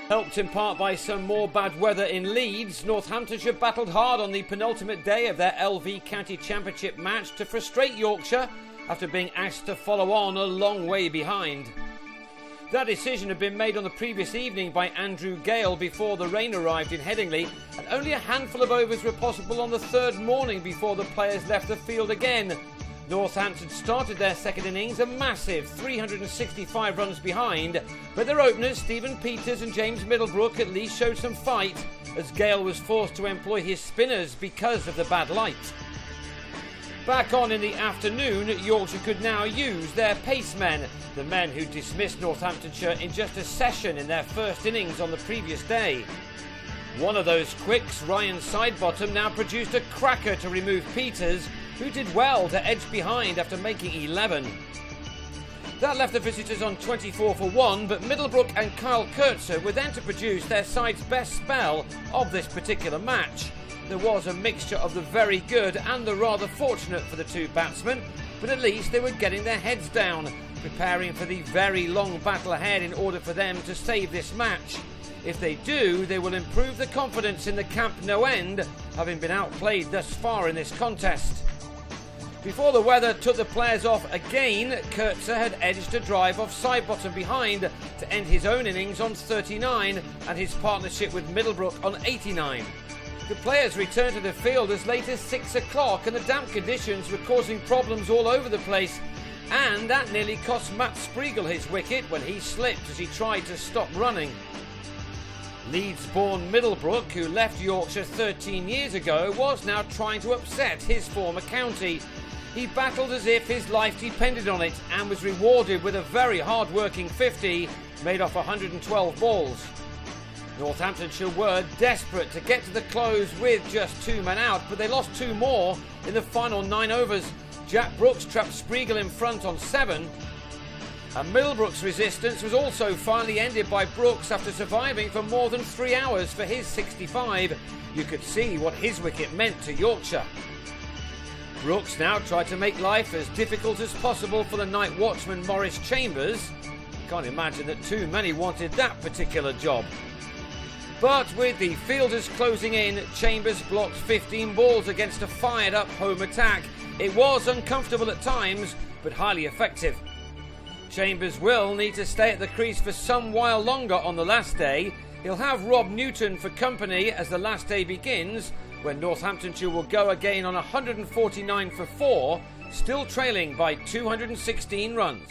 Helped in part by some more bad weather in Leeds, Northamptonshire battled hard on the penultimate day of their LV County Championship match to frustrate Yorkshire after being asked to follow on a long way behind. That decision had been made on the previous evening by Andrew Gale before the rain arrived in Headingley, and only a handful of overs were possible on the third morning before the players left the field again. Northampton started their second innings a massive 365 runs behind, but their openers Stephen Peters and James Middlebrook at least showed some fight, as Gale was forced to employ his spinners because of the bad light. Back on in the afternoon, Yorkshire could now use their pacemen, the men who dismissed Northamptonshire in just a session in their first innings on the previous day. One of those quicks, Ryan Sidebottom, now produced a cracker to remove Peters, who did well to edge behind after making 11. That left the visitors on 24 for 1, but Middlebrook and Kyle Kurtzer were then to produce their side's best spell of this particular match. There was a mixture of the very good and the rather fortunate for the two batsmen, but at least they were getting their heads down, preparing for the very long battle ahead in order for them to save this match. If they do, they will improve the confidence in the camp no end, having been outplayed thus far in this contest. Before the weather took the players off again, Kurtzer had edged a drive off Sidebottom behind to end his own innings on 39 and his partnership with Middlebrook on 89. The players returned to the field as late as 6 o'clock, and the damp conditions were causing problems all over the place, and that nearly cost Matt Spreagle his wicket when he slipped as he tried to stop running. Leeds-born Middlebrook, who left Yorkshire 13 years ago, was now trying to upset his former county. He battled as if his life depended on it and was rewarded with a very hard-working 50 made off 112 balls. Northamptonshire were desperate to get to the close with just 2 men out, but they lost 2 more in the final 9 overs. Jack Brooks trapped Spreagle in front on 7. And Middlebrook's resistance was also finally ended by Brooks after surviving for more than 3 hours for his 65. You could see what his wicket meant to Yorkshire. Brooks now tried to make life as difficult as possible for the night watchman Maurice Chambers. Can't imagine that too many wanted that particular job. But with the fielders closing in, Chambers blocked 15 balls against a fired-up home attack. It was uncomfortable at times, but highly effective. Chambers will need to stay at the crease for some while longer on the last day. He'll have Rob Newton for company as the last day begins, when Northamptonshire will go again on 149 for 4, still trailing by 216 runs.